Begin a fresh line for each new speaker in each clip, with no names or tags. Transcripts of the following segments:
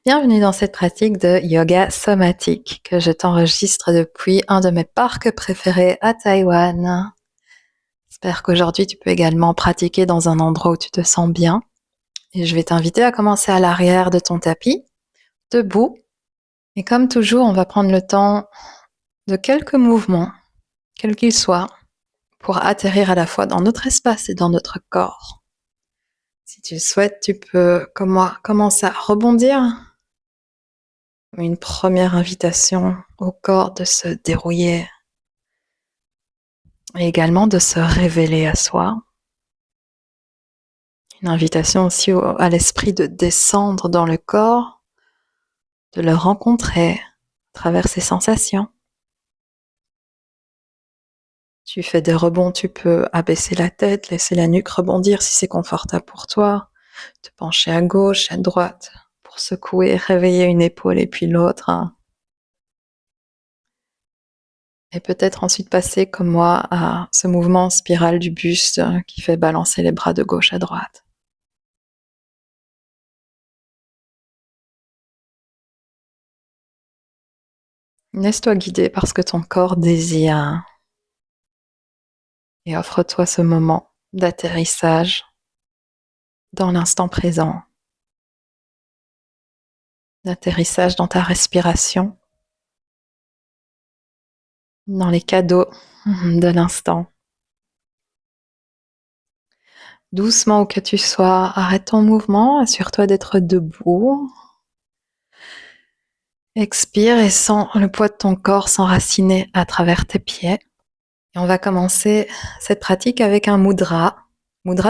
Bienvenue dans cette pratique de yoga somatique que je t'enregistre depuis un de mes parcs préférés à Taïwan. J'espère qu'aujourd'hui tu peux également pratiquer dans un endroit où tu te sens bien. Et je vais t'inviter à commencer à l'arrière de ton tapis, debout. Et comme toujours, on va prendre le temps de quelques mouvements, quels qu'ils soient, pour atterrir à la fois dans notre espace et dans notre corps. Si tu le souhaites, tu peux, comme moi, commencer à rebondir. Une première invitation au corps de se dérouiller et également de se révéler à soi. Une invitation aussi à l'esprit de descendre dans le corps, de le rencontrer à travers ses sensations. Tu fais des rebonds, tu peux abaisser la tête, laisser la nuque rebondir si c'est confortable pour toi, te pencher à gauche, à droite pour secouer, réveiller une épaule et puis l'autre. Et peut-être ensuite passer comme moi à ce mouvement spiral du buste qui fait balancer les bras de gauche à droite. Laisse-toi guider par ce que ton corps désire et offre-toi ce moment d'atterrissage dans l'instant présent, d'atterrissage dans ta respiration, dans les cadeaux de l'instant. Doucement où que tu sois, arrête ton mouvement, assure-toi d'être debout. Expire et sens le poids de ton corps s'enraciner à travers tes pieds. Et on va commencer cette pratique avec un mudra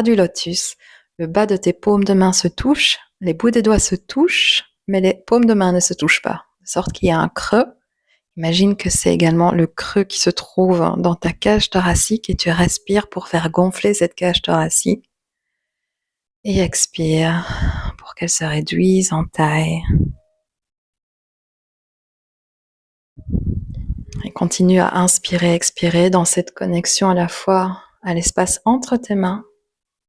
du lotus. Le bas de tes paumes de main se touche, les bouts des doigts se touchent, mais les paumes de main ne se touchent pas, de sorte qu'il y a un creux. Imagine que c'est également le creux qui se trouve dans ta cage thoracique et tu respires pour faire gonfler cette cage thoracique. Et expire pour qu'elle se réduise en taille. Et continue à inspirer, expirer dans cette connexion à la fois à l'espace entre tes mains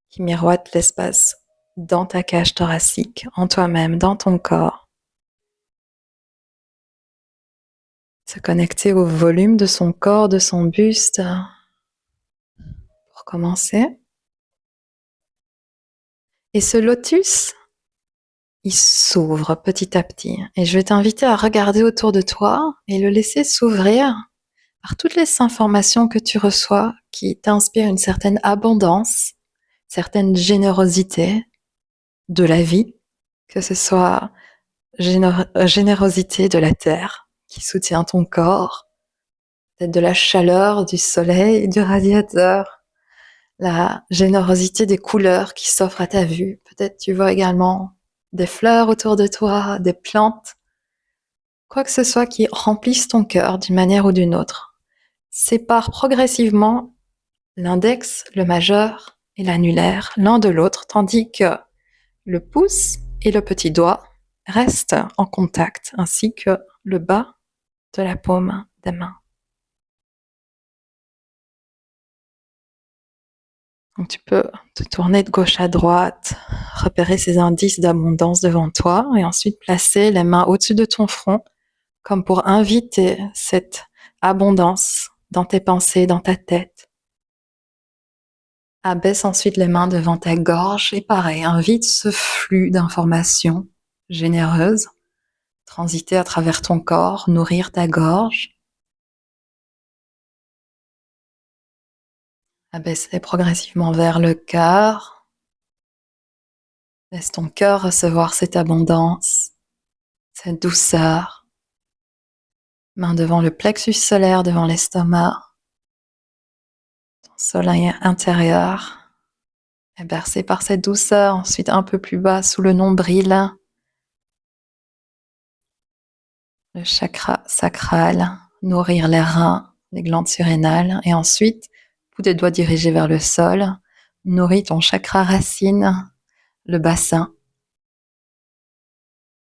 qui miroite l'espace dans ta cage thoracique, en toi-même, dans ton corps. Se connecter au volume de son corps, de son buste. Pour commencer. Et ce lotus, il s'ouvre petit à petit. Et je vais t'inviter à regarder autour de toi et le laisser s'ouvrir par toutes les informations que tu reçois qui t'inspirent une certaine abondance, certaine générosité de la vie, que ce soit générosité de la terre qui soutient ton corps, peut-être de la chaleur du soleil, du radiateur, la générosité des couleurs qui s'offrent à ta vue. Peut-être tu vois également des fleurs autour de toi, des plantes, quoi que ce soit qui remplisse ton cœur d'une manière ou d'une autre. Sépare progressivement l'index, le majeur et l'annulaire l'un de l'autre, tandis que le pouce et le petit doigt restent en contact, ainsi que le bas de la paume des mains. Donc tu peux te tourner de gauche à droite, repérer ces indices d'abondance devant toi et ensuite placer les mains au-dessus de ton front comme pour inviter cette abondance dans tes pensées, dans ta tête. Abaisse ensuite les mains devant ta gorge et pareil, invite ce flux d'informations généreuses transiter à travers ton corps, nourrir ta gorge. Abaisse-les progressivement vers le cœur. Laisse ton cœur recevoir cette abondance, cette douceur. Main devant le plexus solaire, devant l'estomac. Ton soleil intérieur est bercé par cette douceur. Ensuite, un peu plus bas, sous le nombril. Le chakra sacral, nourrir les reins, les glandes surrénales. Et ensuite, bout des doigts dirigés vers le sol, nourris ton chakra racine, le bassin.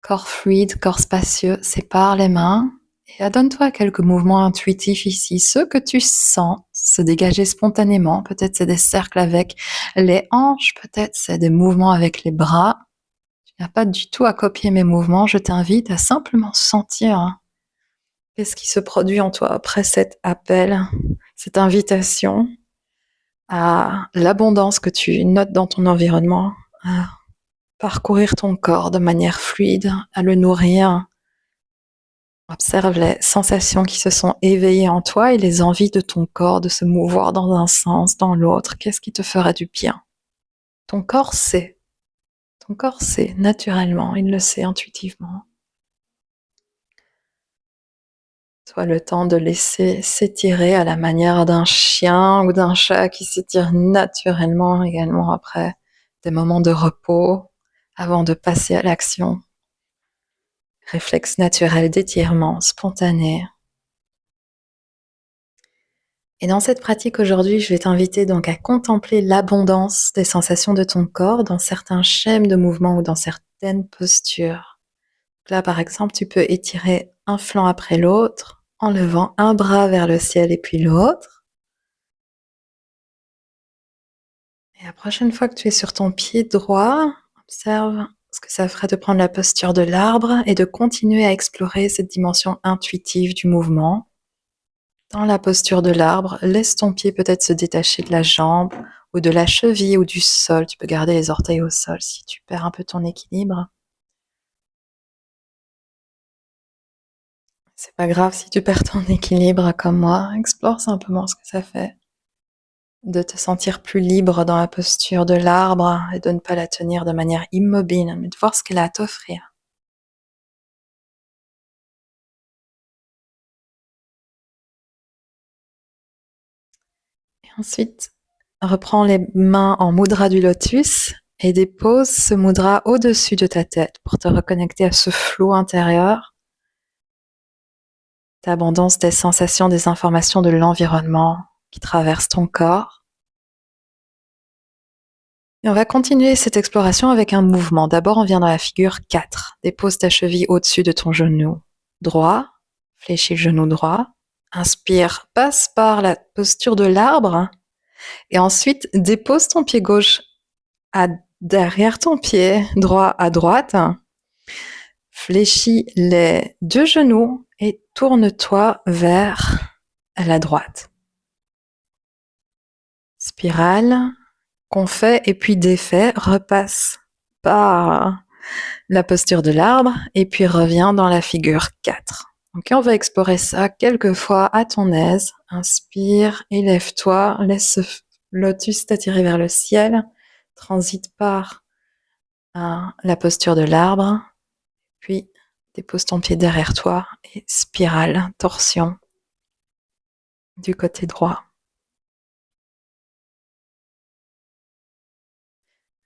Corps fluide, corps spacieux, sépare les mains et adonne-toi quelques mouvements intuitifs ici. Ceux que tu sens se dégager spontanément, peut-être c'est des cercles avec les hanches, peut-être c'est des mouvements avec les bras. Tu Il n'y a pas du tout à copier mes mouvements, je t'invite à simplement sentir qu'est-ce qui se produit en toi après cet appel, cette invitation à l'abondance que tu notes dans ton environnement, à parcourir ton corps de manière fluide, à le nourrir. Observe les sensations qui se sont éveillées en toi et les envies de ton corps de se mouvoir dans un sens, dans l'autre. Qu'est-ce qui te ferait du bien? Ton corps sait. Ton corps sait naturellement, il le sait intuitivement. Soit le temps de laisser s'étirer à la manière d'un chien ou d'un chat qui s'étire naturellement également après des moments de repos avant de passer à l'action. Réflexe naturel d'étirement spontané. Et dans cette pratique aujourd'hui, je vais t'inviter donc à contempler l'abondance des sensations de ton corps dans certains schèmes de mouvement ou dans certaines postures. Là, par exemple, tu peux étirer un flanc après l'autre en levant un bras vers le ciel et puis l'autre. Et la prochaine fois que tu es sur ton pied droit, observe ce que ça ferait de prendre la posture de l'arbre et de continuer à explorer cette dimension intuitive du mouvement. Dans la posture de l'arbre, laisse ton pied peut-être se détacher de la jambe ou de la cheville ou du sol. Tu peux garder les orteils au sol si tu perds un peu ton équilibre. C'est pas grave si tu perds ton équilibre comme moi. Explore simplement ce que ça fait de te sentir plus libre dans la posture de l'arbre et de ne pas la tenir de manière immobile, mais de voir ce qu'elle a à t'offrir. Et ensuite, reprends les mains en mudra du lotus et dépose ce mudra au-dessus de ta tête pour te reconnecter à ce flot intérieur, d'abondance des sensations, des informations de l'environnement qui traverse ton corps. Et on va continuer cette exploration avec un mouvement. D'abord, on vient dans la figure 4. Dépose ta cheville au-dessus de ton genou droit, fléchis le genou droit. Inspire, passe par la posture de l'arbre et ensuite dépose ton pied gauche derrière ton pied droit à droite. Fléchis les deux genoux et tourne-toi vers la droite. Spirale qu'on fait et puis défait, repasse par la posture de l'arbre et puis reviens dans la figure 4. Ok, on va explorer ça quelques fois à ton aise. Inspire, élève-toi, laisse ce lotus t'attirer vers le ciel, transite par la posture de l'arbre, puis dépose ton pied derrière toi et spirale, torsion du côté droit.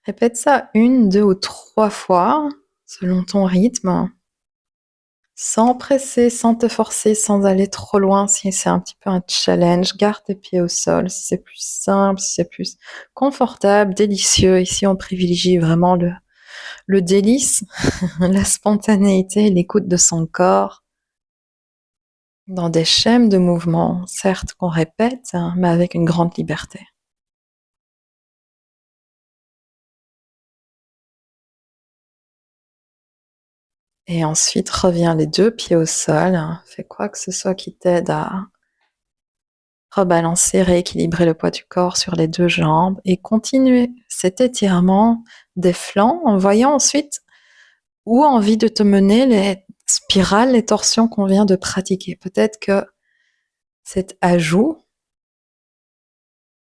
Répète ça 1, 2 ou 3 fois selon ton rythme, sans presser, sans te forcer, sans aller trop loin si c'est un petit peu un challenge. Garde tes pieds au sol si c'est plus simple, si c'est plus confortable, délicieux. Ici, on privilégie vraiment le délice, la spontanéité, l'écoute de son corps dans des schèmes de mouvement, certes qu'on répète, mais avec une grande liberté. Et ensuite, reviens les deux pieds au sol. Fais quoi que ce soit qui t'aide à rebalancer, rééquilibrer le poids du corps sur les deux jambes et continuer cet étirement des flancs en voyant ensuite où a envie de te mener les spirales, les torsions qu'on vient de pratiquer. Peut-être que cet ajout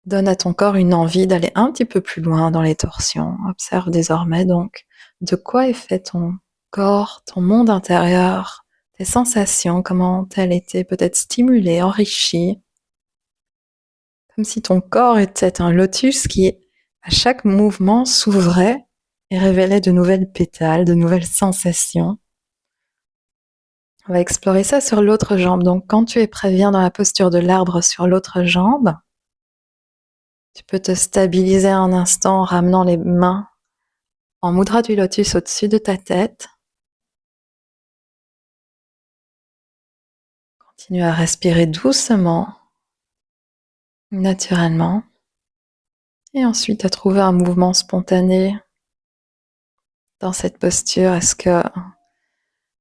donne à ton corps une envie d'aller un petit peu plus loin dans les torsions. Observe désormais donc de quoi est fait ton corps, ton monde intérieur, tes sensations, comment elles étaient peut-être stimulées, enrichies. Comme si ton corps était un lotus qui, à chaque mouvement, s'ouvrait et révélait de nouvelles pétales, de nouvelles sensations. On va explorer ça sur l'autre jambe. Donc, quand tu es prêt, viens dans la posture de l'arbre sur l'autre jambe. Tu peux te stabiliser un instant en ramenant les mains en mudra du lotus au-dessus de ta tête. Continue à respirer doucement, naturellement. Et ensuite à trouver un mouvement spontané Dans cette posture, est-ce que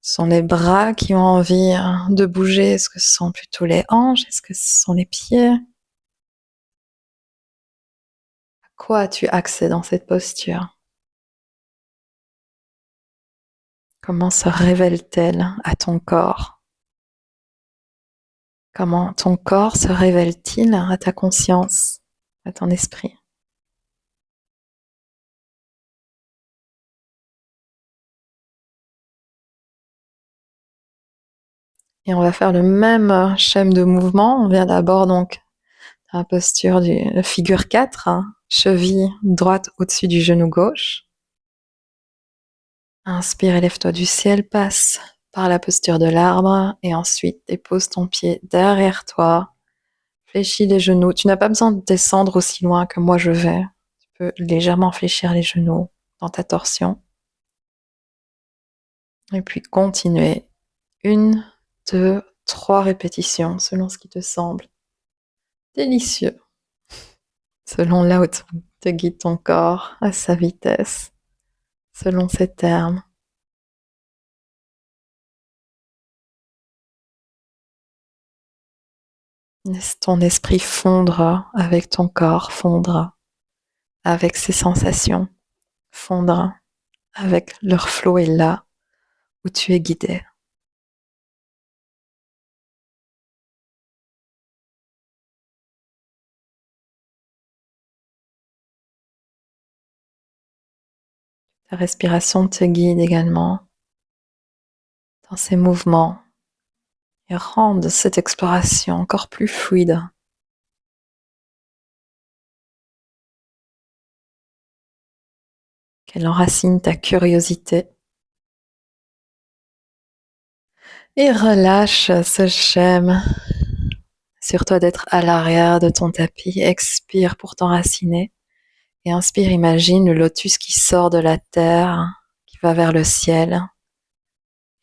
ce sont les bras qui ont envie de bouger? Est-ce que ce sont plutôt les hanches? Est-ce que ce sont les pieds? À quoi as-tu accès dans cette posture? Comment se révèle-t-elle à ton corps? Comment ton corps se révèle-t-il à ta conscience, à ton esprit? Et on va faire le même schème de mouvement. On vient d'abord donc à la posture du figure 4, cheville droite au-dessus du genou gauche. Inspire, élève-toi du ciel, passe par la posture de l'arbre et ensuite dépose ton pied derrière toi. Fléchis les genoux. Tu n'as pas besoin de descendre aussi loin que moi je vais. Tu peux légèrement fléchir les genoux dans ta torsion. Et puis continuer. 1, 2, 3 répétitions selon ce qui te semble délicieux. Selon là où te guide ton corps, à sa vitesse, selon ses termes. Laisse ton esprit fondre avec ton corps, fondre avec ses sensations, fondre avec leur flot et là où tu es guidé. Ta respiration te guide également dans ces mouvements et rende cette exploration encore plus fluide. Qu'elle enracine ta curiosité et relâche ce schème. Assure-toi d'être à l'arrière de ton tapis. Expire pour t'enraciner. Et inspire, imagine le lotus qui sort de la terre, qui va vers le ciel.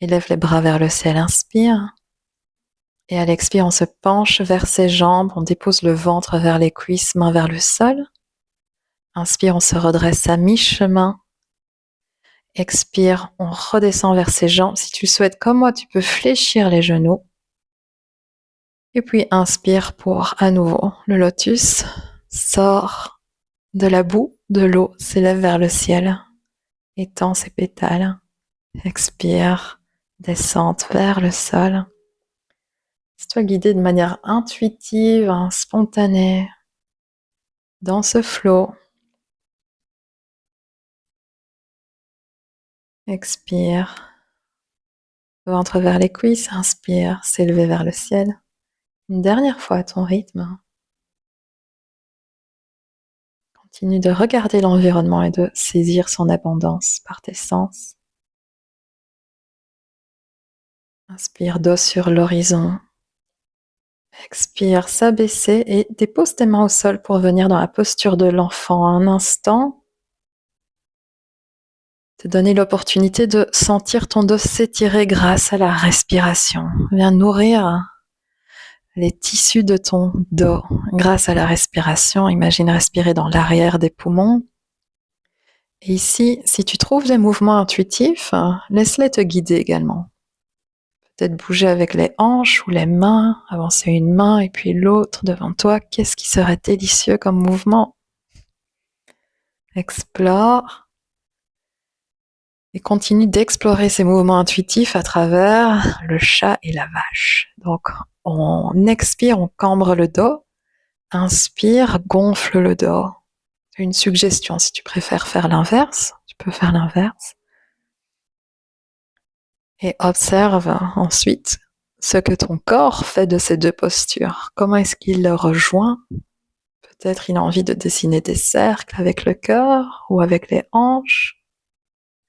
Élève les bras vers le ciel, inspire. Et à l'expire, on se penche vers ses jambes, on dépose le ventre vers les cuisses, main vers le sol. Inspire, on se redresse à mi-chemin. Expire, on redescend vers ses jambes. Si tu le souhaites, comme moi, tu peux fléchir les genoux. Et puis inspire pour à nouveau le lotus. Sort de la boue, de l'eau, s'élève vers le ciel. Étend ses pétales. Expire, descente vers le sol. Laisse-toi guider de manière intuitive, spontanée, dans ce flot. Expire, ventre vers les cuisses, inspire, s'élever vers le ciel. Une dernière fois à ton rythme. Continue de regarder l'environnement et de saisir son abondance par tes sens. Inspire, dos sur l'horizon. Expire, s'abaisser et dépose tes mains au sol pour venir dans la posture de l'enfant un instant. Te donner l'opportunité de sentir ton dos s'étirer grâce à la respiration. Viens nourrir les tissus de ton dos grâce à la respiration. Imagine respirer dans l'arrière des poumons. Et ici, si tu trouves des mouvements intuitifs, laisse-les te guider également. Peut-être bouger avec les hanches ou les mains, avancer une main et puis l'autre devant toi. Qu'est-ce qui serait délicieux comme mouvement? Explore. Et continue d'explorer ces mouvements intuitifs à travers le chat et la vache. Donc, on expire, on cambre le dos. Inspire, gonfle le dos. Une suggestion, si tu préfères faire l'inverse, tu peux faire l'inverse. Et observe ensuite ce que ton corps fait de ces deux postures. Comment est-ce qu'il le rejoint? Peut-être il a envie de dessiner des cercles avec le cœur ou avec les hanches.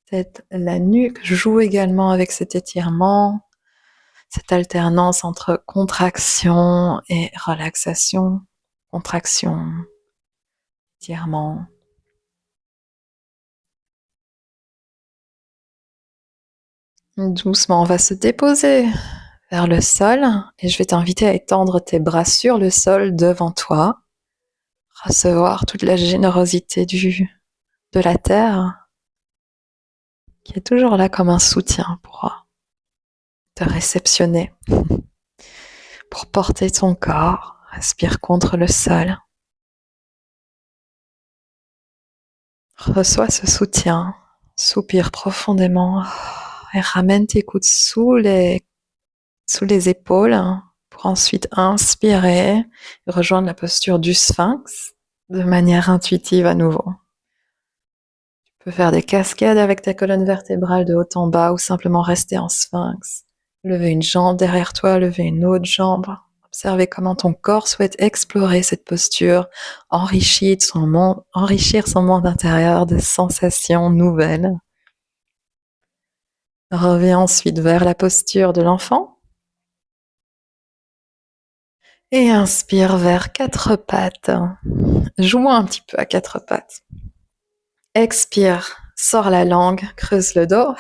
Peut-être la nuque joue également avec cet étirement, cette alternance entre contraction et relaxation. Contraction, étirement. Doucement, on va se déposer vers le sol et je vais t'inviter à étendre tes bras sur le sol devant toi, recevoir toute la générosité de la terre. qui est toujours là comme un soutien pour te réceptionner, pour porter ton corps. Respire contre le sol. Reçois ce soutien. Soupire profondément et ramène tes coudes sous les épaules pour ensuite inspirer et rejoindre la posture du sphinx de manière intuitive à nouveau. Tu peux faire des cascades avec ta colonne vertébrale de haut en bas ou simplement rester en sphinx. Lever une jambe derrière toi, lever une autre jambe. Observez comment ton corps souhaite explorer cette posture, enrichir son monde intérieur de sensations nouvelles. Reviens ensuite vers la posture de l'enfant. Et inspire vers quatre pattes. Joue un petit peu à quatre pattes. Expire, sors la langue, creuse le dos.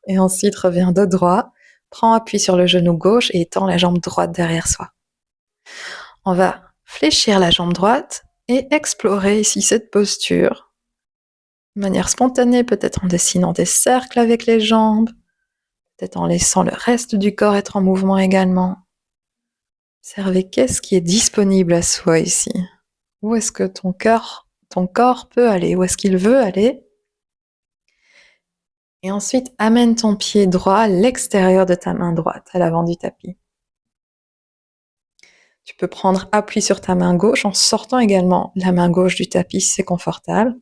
Et ensuite reviens dos droit. Prends appui sur le genou gauche et étends la jambe droite derrière soi. On va fléchir la jambe droite et explorer ici cette posture de manière spontanée, peut-être en dessinant des cercles avec les jambes, peut-être en laissant le reste du corps être en mouvement également. Observez qu'est-ce qui est disponible à soi ici. Où est-ce que ton corps peut aller? Où est-ce qu'il veut aller? Et ensuite, amène ton pied droit à l'extérieur de ta main droite, à l'avant du tapis. Tu peux prendre appui sur ta main gauche en sortant également la main gauche du tapis si c'est confortable.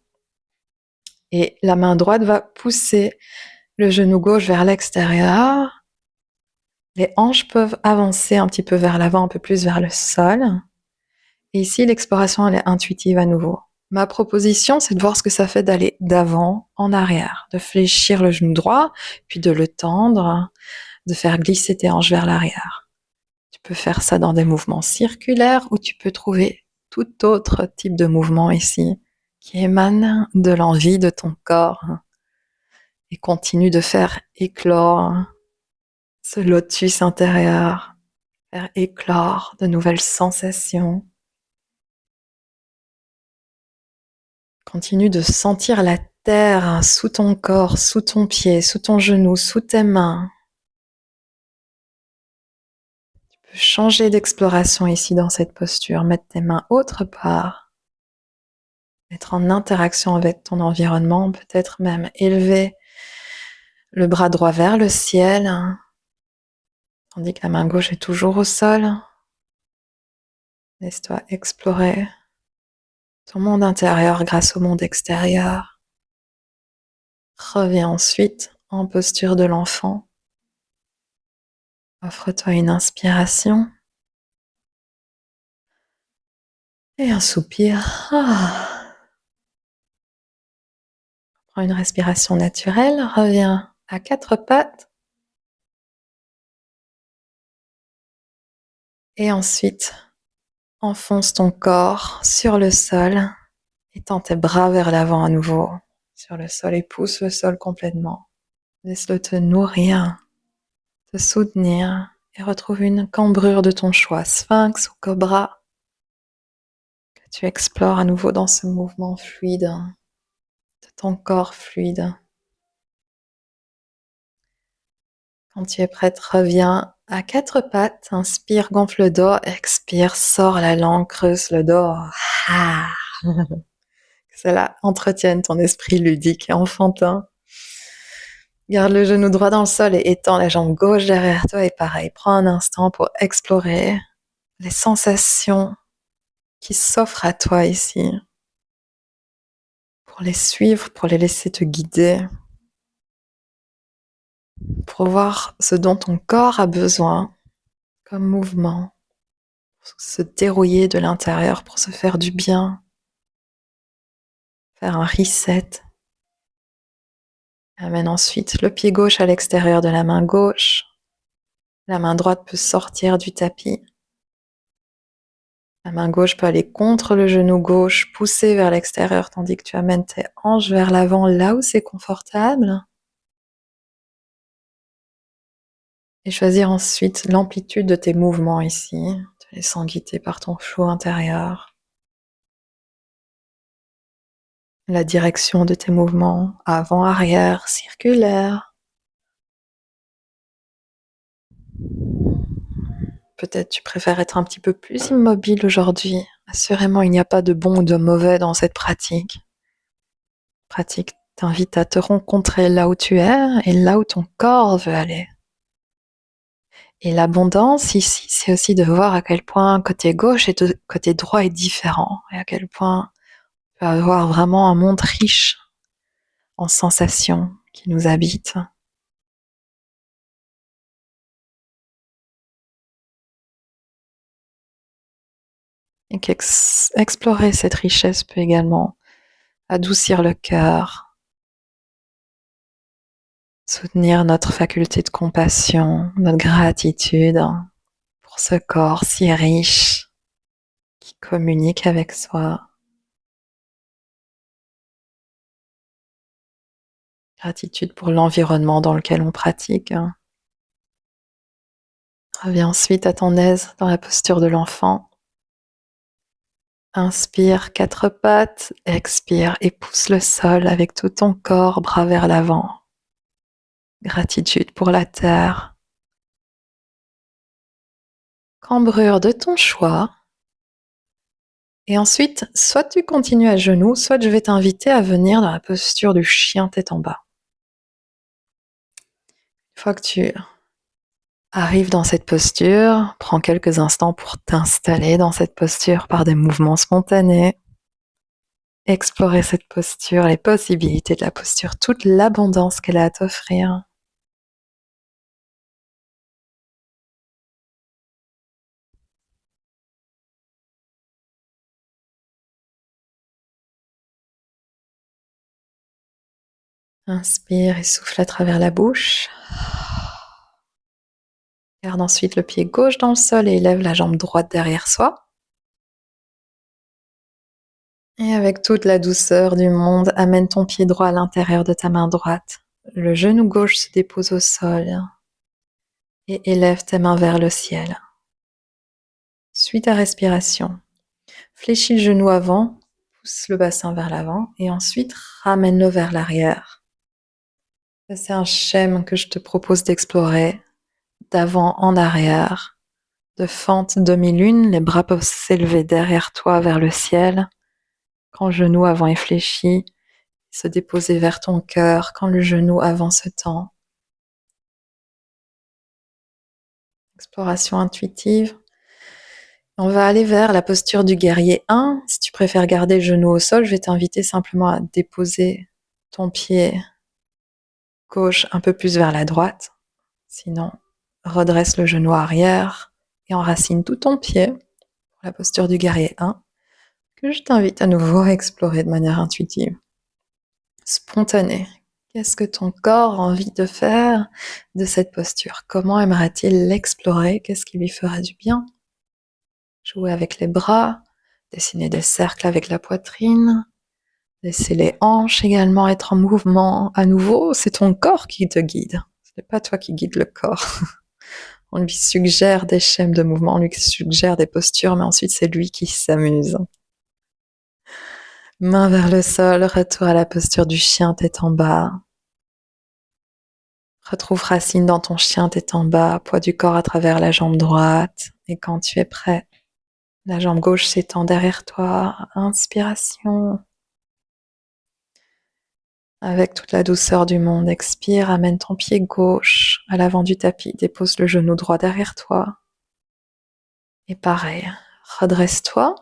Et la main droite va pousser le genou gauche vers l'extérieur. Les hanches peuvent avancer un petit peu vers l'avant, un peu plus vers le sol. Et ici, l'exploration, elle est intuitive à nouveau. Ma proposition, c'est de voir ce que ça fait d'aller d'avant en arrière, de fléchir le genou droit, puis de le tendre, de faire glisser tes hanches vers l'arrière. Tu peux faire ça dans des mouvements circulaires ou tu peux trouver tout autre type de mouvement ici qui émane de l'envie de ton corps et continue de faire éclore ce lotus intérieur, faire éclore de nouvelles sensations. Continue de sentir la terre sous ton corps, sous ton pied, sous ton genou, sous tes mains. Tu peux changer d'exploration ici dans cette posture, mettre tes mains autre part, être en interaction avec ton environnement, peut-être même élever le bras droit vers le ciel, tandis que la main gauche est toujours au sol. Laisse-toi explorer ton monde intérieur grâce au monde extérieur. Reviens ensuite en posture de l'enfant. Offre-toi une inspiration et un soupir. Prends une respiration naturelle, reviens à quatre pattes. Et ensuite, enfonce ton corps sur le sol et tends tes bras vers l'avant à nouveau sur le sol et pousse le sol complètement. Laisse-le te nourrir, te soutenir et retrouve une cambrure de ton choix, sphinx ou cobra, que tu explores à nouveau dans ce mouvement fluide de ton corps fluide. Quand tu es prête, reviens à quatre pattes, inspire, gonfle le dos, expire, sors la langue, creuse le dos. Ah. Que cela entretienne ton esprit ludique et enfantin. Garde le genou droit dans le sol et étends la jambe gauche derrière toi et pareil, prends un instant pour explorer les sensations qui s'offrent à toi ici, pour les suivre, pour les laisser te guider, pour voir ce dont ton corps a besoin comme mouvement, pour se dérouiller de l'intérieur, pour se faire du bien, faire un reset. Amène ensuite le pied gauche à l'extérieur de la main gauche. La main droite peut sortir du tapis. La main gauche peut aller contre le genou gauche, pousser vers l'extérieur, tandis que tu amènes tes hanches vers l'avant, là où c'est confortable. Et choisir ensuite l'amplitude de tes mouvements ici, te laissant guider par ton flot intérieur. la direction de tes mouvements, avant, arrière, circulaire. Peut-être tu préfères être un petit peu plus immobile aujourd'hui. Assurément, il n'y a pas de bon ou de mauvais dans cette pratique. Pratique t'invite à te rencontrer là où tu es et là où ton corps veut aller. Et l'abondance ici, c'est aussi de voir à quel point côté gauche et côté droit est différent et à quel point tu peux avoir vraiment un monde riche en sensations qui nous habitent. Et qu'explorer cette richesse peut également adoucir le cœur, soutenir notre faculté de compassion, notre gratitude pour ce corps si riche qui communique avec soi. Gratitude pour l'environnement dans lequel on pratique. Reviens ensuite à ton aise dans la posture de l'enfant. Inspire, quatre pattes, expire et pousse le sol avec tout ton corps, bras vers l'avant. Gratitude pour la terre. Cambrure de ton choix. Et ensuite, soit tu continues à genoux, soit je vais t'inviter à venir dans la posture du chien tête en bas. Une fois que tu arrives dans cette posture, prends quelques instants pour t'installer dans cette posture par des mouvements spontanés. Explorer cette posture, les possibilités de la posture, toute l'abondance qu'elle a à t'offrir. Inspire et souffle à travers la bouche. Garde ensuite le pied gauche dans le sol et élève la jambe droite derrière soi. Et avec toute la douceur du monde, amène ton pied droit à l'intérieur de ta main droite. Le genou gauche se dépose au sol et élève tes mains vers le ciel. Suis ta respiration. Fléchis le genou avant, pousse le bassin vers l'avant et ensuite ramène-le vers l'arrière. C'est un schème que je te propose d'explorer d'avant en arrière, de fente demi-lune, les bras peuvent s'élever derrière toi vers le ciel. Quand le genou avant est fléchi, se déposer vers ton cœur quand le genou avant se tend. Exploration intuitive. On va aller vers la posture du guerrier 1. Si tu préfères garder le genou au sol, je vais t'inviter simplement à déposer ton pied gauche un peu plus vers la droite. Sinon, redresse le genou arrière et enracine tout ton pied pour la posture du guerrier 1, que je t'invite à nouveau à explorer de manière intuitive, spontanée. Qu'est-ce que ton corps a envie de faire de cette posture? Comment aimerait-il l'explorer? Qu'est-ce qui lui fera du bien? Jouer avec les bras, dessiner des cercles avec la poitrine, laisser les hanches également être en mouvement. À nouveau, c'est ton corps qui te guide. Ce n'est pas toi qui guide le corps. On lui suggère des schèmes de mouvement, on lui suggère des postures, mais ensuite c'est lui qui s'amuse. Main vers le sol, retour à la posture du chien tête en bas. Retrouve racine dans ton chien tête en bas, poids du corps à travers la jambe droite. Et quand tu es prêt, la jambe gauche s'étend derrière toi. Inspiration. Avec toute la douceur du monde, expire, amène ton pied gauche à l'avant du tapis, dépose le genou droit derrière toi. Et pareil, redresse-toi.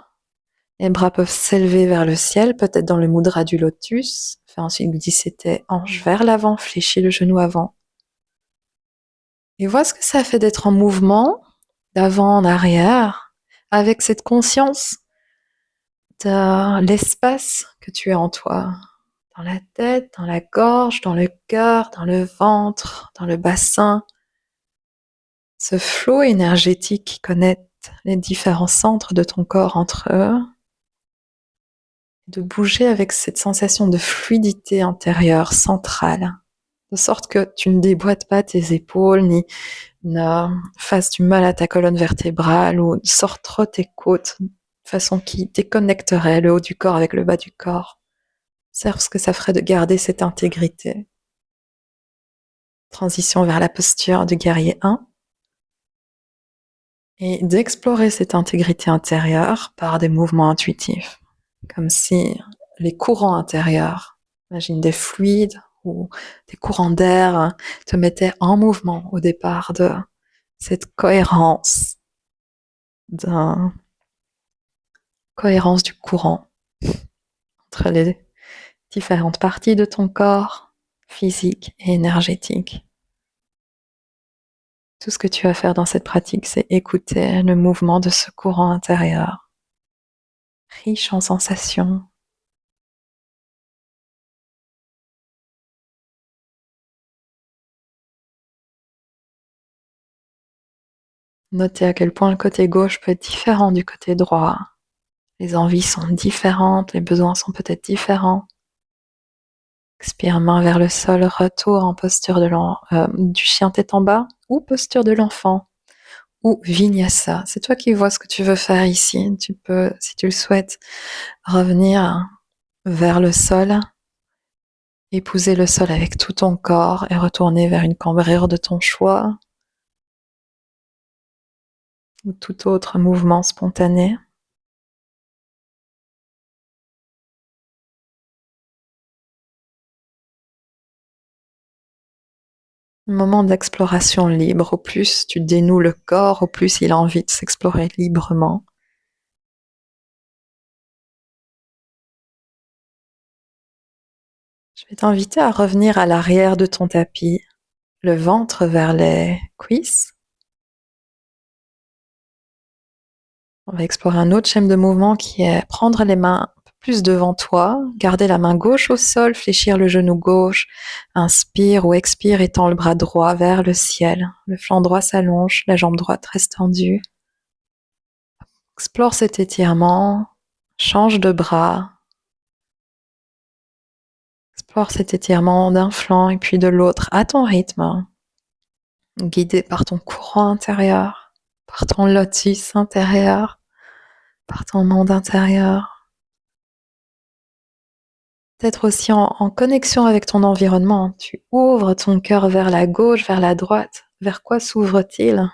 Les bras peuvent s'élever vers le ciel, peut-être dans le mudra du lotus. Fais ensuite glisser tes hanches vers l'avant, fléchis le genou avant. Et vois ce que ça fait d'être en mouvement, d'avant en arrière, avec cette conscience de l'espace que tu as en toi, dans la tête, dans la gorge, dans le cœur, dans le ventre, dans le bassin. Ce flot énergétique qui connecte les différents centres de ton corps entre eux, de bouger avec cette sensation de fluidité intérieure centrale, de sorte que tu ne déboîtes pas tes épaules, ni ne fasses du mal à ta colonne vertébrale, ou sors trop tes côtes, de façon qui déconnecterait le haut du corps avec le bas du corps. Observe ce que ça ferait de garder cette intégrité. Transition vers la posture du guerrier 1. Et d'explorer cette intégrité intérieure par des mouvements intuitifs, comme si les courants intérieurs, imagine des fluides ou des courants d'air, te mettaient en mouvement au départ de cette cohérence, cohérence du courant entre les différentes parties de ton corps, physique et énergétique. Tout ce que tu vas faire dans cette pratique, c'est écouter le mouvement de ce courant intérieur, riche en sensations. Notez à quel point le côté gauche peut être différent du côté droit. Les envies sont différentes, les besoins sont peut-être différents. Expire, main vers le sol, retour en posture du chien tête en bas ou posture de l'enfant ou vinyasa. C'est toi qui vois ce que tu veux faire ici. Tu peux, si tu le souhaites, revenir vers le sol, épouser le sol avec tout ton corps et retourner vers une cambrure de ton choix ou tout autre mouvement spontané. Un moment d'exploration libre. Au plus tu dénoues le corps, au plus il a envie de s'explorer librement. Je vais t'inviter à revenir à l'arrière de ton tapis, le ventre vers les cuisses. On va explorer un autre schéma de mouvement qui est prendre les mains un peu plus devant toi, garder la main gauche au sol, fléchir le genou gauche, inspire ou expire, étends le bras droit vers le ciel. Le flanc droit s'allonge, la jambe droite reste tendue. Explore cet étirement, change de bras. Explore cet étirement d'un flanc et puis de l'autre à ton rythme, guidé par ton courant intérieur, par ton lotus intérieur, par ton monde intérieur. Peut-être aussi en connexion avec ton environnement. Tu ouvres ton cœur vers la gauche, vers la droite. Vers quoi s'ouvre-t-il?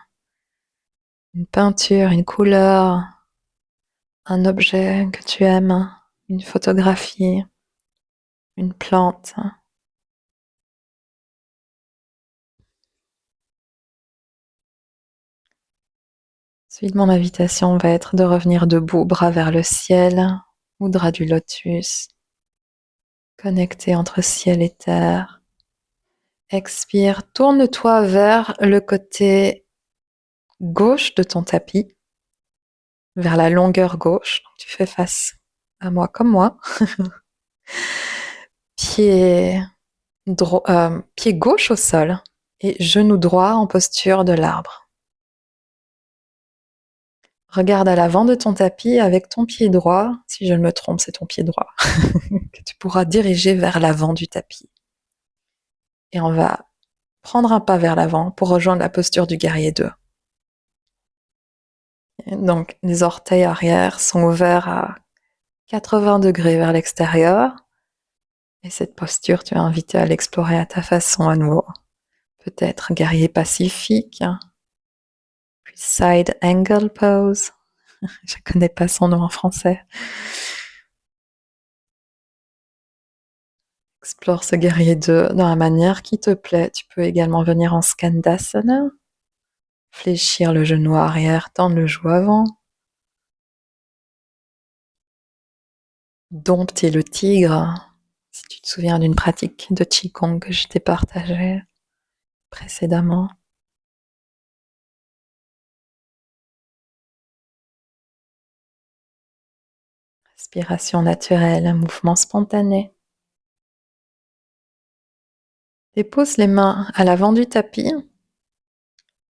Une peinture, une couleur, un objet que tu aimes, une photographie, une plante. Ensuite, mon invitation va être de revenir debout, bras vers le ciel, mudra du lotus, connecté entre ciel et terre. Expire, tourne-toi vers le côté gauche de ton tapis, vers la longueur gauche. Tu fais face à moi comme moi. Pied gauche au sol et genou droit en posture de l'arbre. Regarde à l'avant de ton tapis avec ton pied droit, si je ne me trompe, c'est ton pied droit, que tu pourras diriger vers l'avant du tapis. Et on va prendre un pas vers l'avant pour rejoindre la posture du guerrier 2. Donc, les orteils arrière sont ouverts à 80 degrés vers l'extérieur. Et cette posture, tu es invité à l'explorer à ta façon à nouveau. Peut-être guerrier pacifique, puis side angle pose. Je ne connais pas son nom en français. Explore ce guerrier 2 dans la manière qui te plaît. Tu peux également venir en Skandasana. Fléchir le genou arrière, tendre le genou avant. Dompter le tigre. Si tu te souviens d'une pratique de Qigong que je t'ai partagée précédemment. Respiration naturelle, un mouvement spontané. Dépose les mains à l'avant du tapis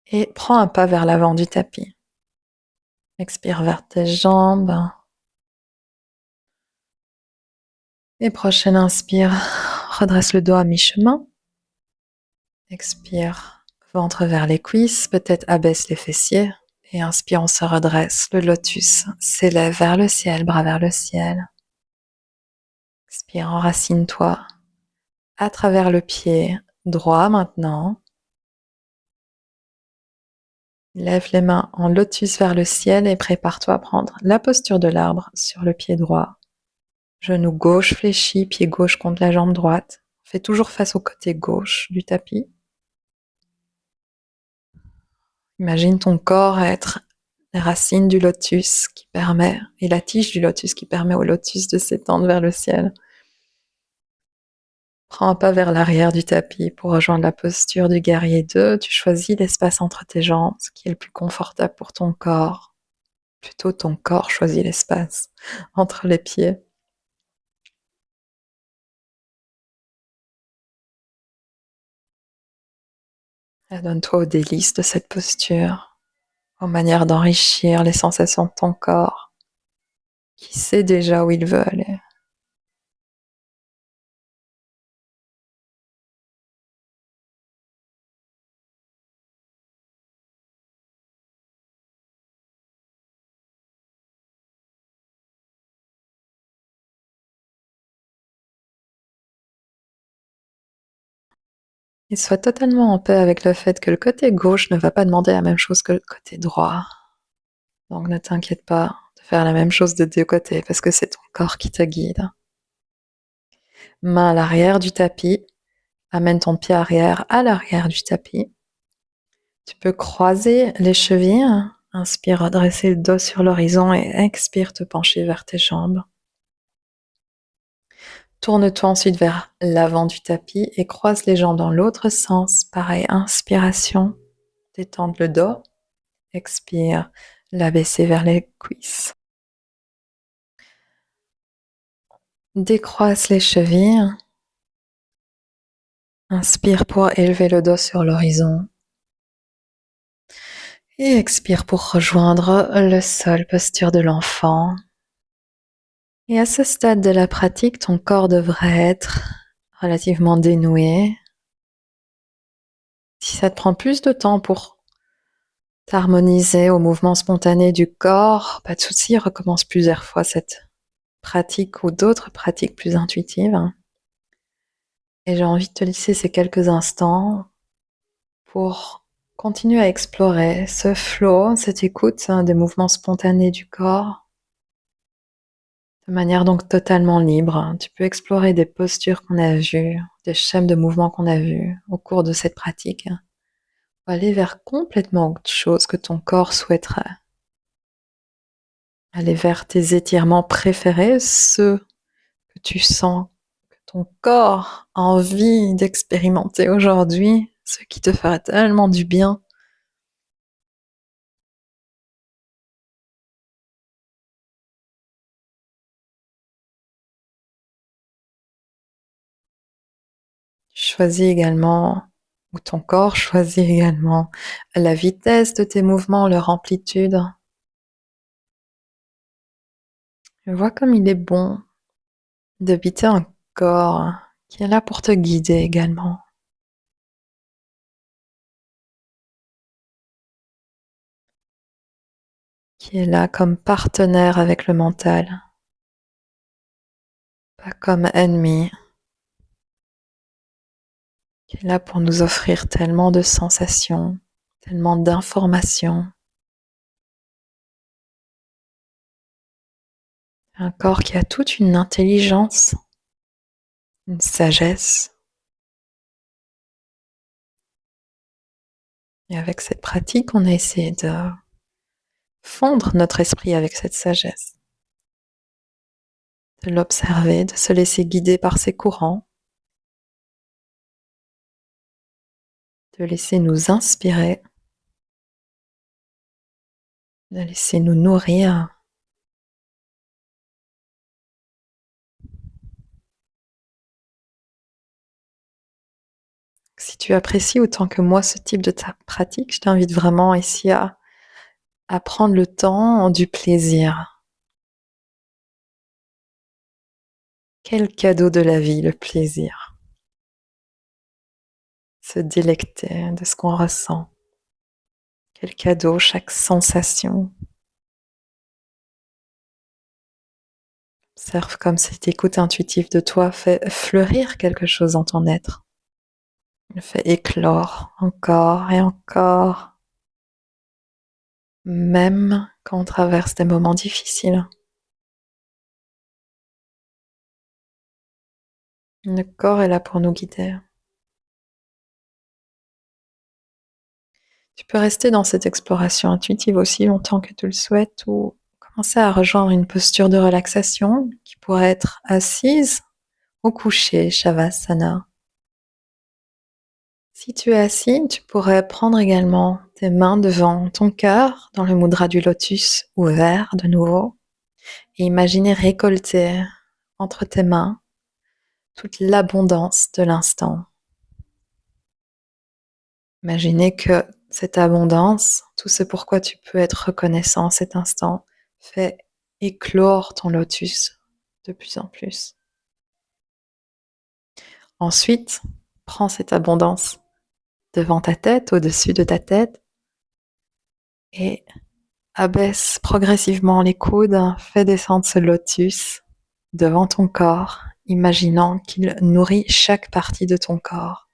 et prends un pas vers l'avant du tapis. Expire vers tes jambes. Et prochaine inspire, redresse le dos à mi-chemin. Expire, ventre vers les cuisses, peut-être abaisse les fessiers. Et inspire, on se redresse. Le lotus s'élève vers le ciel, bras vers le ciel. Expire. Puis enracine-toi à travers le pied droit maintenant. Lève les mains en lotus vers le ciel et prépare-toi à prendre la posture de l'arbre sur le pied droit. Genou gauche fléchi, pied gauche contre la jambe droite. Fais toujours face au côté gauche du tapis. Imagine ton corps être les racines du lotus qui permet, et la tige du lotus qui permet au lotus de s'étendre vers le ciel. Prends un pas vers l'arrière du tapis pour rejoindre la posture du guerrier 2. Tu choisis l'espace entre tes jambes, ce qui est le plus confortable pour ton corps. Plutôt ton corps choisit l'espace entre les pieds. Donne-toi aux délices de cette posture, aux manières d'enrichir les sensations de ton corps, qui sait déjà où il veut aller. Et sois totalement en paix avec le fait que le côté gauche ne va pas demander la même chose que le côté droit. Donc ne t'inquiète pas de faire la même chose de deux côtés parce que c'est ton corps qui te guide. Main à l'arrière du tapis, amène ton pied arrière à l'arrière du tapis. Tu peux croiser les chevilles, inspire, redresser le dos sur l'horizon et expire, te pencher vers tes jambes. Tourne-toi ensuite vers l'avant du tapis et croise les jambes dans l'autre sens. Pareil, inspiration, détendre le dos. Expire, l'abaisser vers les cuisses. Décroise les chevilles. Inspire pour élever le dos sur l'horizon. Et expire pour rejoindre le sol, posture de l'enfant. Et à ce stade de la pratique, ton corps devrait être relativement dénoué. Si ça te prend plus de temps pour t'harmoniser au mouvement spontané du corps, pas de souci, recommence plusieurs fois cette pratique ou d'autres pratiques plus intuitives. Et j'ai envie de te laisser ces quelques instants pour continuer à explorer ce flow, cette écoute des mouvements spontanés du corps de manière donc totalement libre. Tu peux explorer des postures qu'on a vues, des schèmes de mouvements qu'on a vus au cours de cette pratique, ou aller vers complètement autre chose que ton corps souhaiterait. Aller vers tes étirements préférés, ceux que tu sens que ton corps a envie d'expérimenter aujourd'hui, ceux qui te feraient tellement du bien. Tu choisis également, ou ton corps choisit également, la vitesse de tes mouvements, leur amplitude. Vois comme il est bon d'habiter un corps qui est là pour te guider également, qui est là comme partenaire avec le mental, pas comme ennemi, qui est là pour nous offrir tellement de sensations, tellement d'informations. Un corps qui a toute une intelligence, une sagesse. Et avec cette pratique, on a essayé de fondre notre esprit avec cette sagesse, de l'observer, de se laisser guider par ses courants, de laisser nous inspirer, de laisser nous nourrir. Si tu apprécies autant que moi ce type de pratique, je t'invite vraiment ici à prendre le temps du plaisir. Quel cadeau de la vie, le plaisir. Se délecter de ce qu'on ressent. Quel cadeau, chaque sensation. Observe comme cette écoute intuitive de toi fait fleurir quelque chose dans ton être. Le fait éclore encore et encore, même quand on traverse des moments difficiles. Le corps est là pour nous guider. Tu peux rester dans cette exploration intuitive aussi longtemps que tu le souhaites ou commencer à rejoindre une posture de relaxation qui pourrait être assise ou couchée, Shavasana. Si tu es assis, tu pourrais prendre également tes mains devant ton cœur dans le mudra du lotus ouvert de nouveau et imaginer récolter entre tes mains toute l'abondance de l'instant. Imaginez que cette abondance, tout ce pourquoi tu peux être reconnaissant cet instant, fait éclore ton lotus de plus en plus. Ensuite, prends cette abondance devant ta tête, au-dessus de ta tête, et abaisse progressivement les coudes, fais descendre ce lotus devant ton corps, imaginant qu'il nourrit chaque partie de ton corps.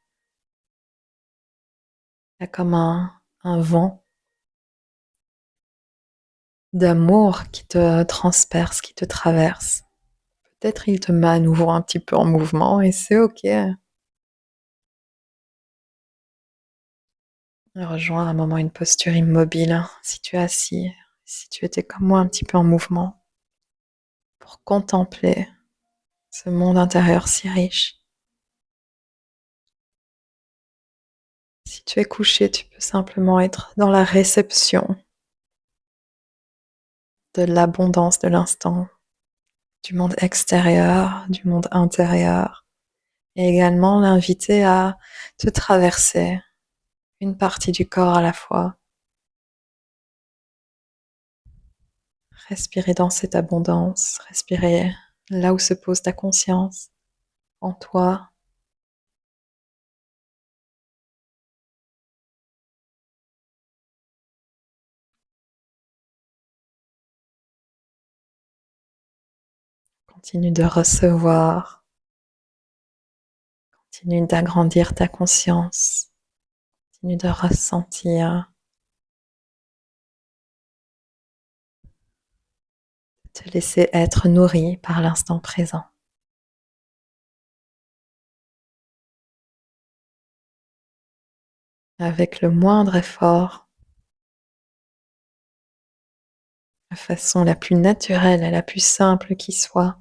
Il y a comme un vent d'amour qui te transperce, qui te traverse. Peut-être il te met à nouveau un petit peu en mouvement et c'est ok. Rejoins un moment une posture immobile si tu es assis, si tu étais comme moi un petit peu en mouvement pour contempler ce monde intérieur si riche. Si tu es couché, tu peux simplement être dans la réception de l'abondance de l'instant, du monde extérieur, du monde intérieur, et également l'inviter à te traverser une partie du corps à la fois. Respirer dans cette abondance, respirer là où se pose ta conscience, en toi. Continue de recevoir, continue d'agrandir ta conscience, continue de ressentir, de te laisser être nourri par l'instant présent. Avec le moindre effort, la façon la plus naturelle et la plus simple qui soit.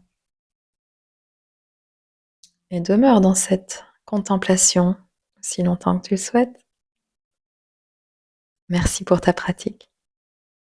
Et demeure dans cette contemplation aussi longtemps que tu le souhaites. Merci pour ta pratique.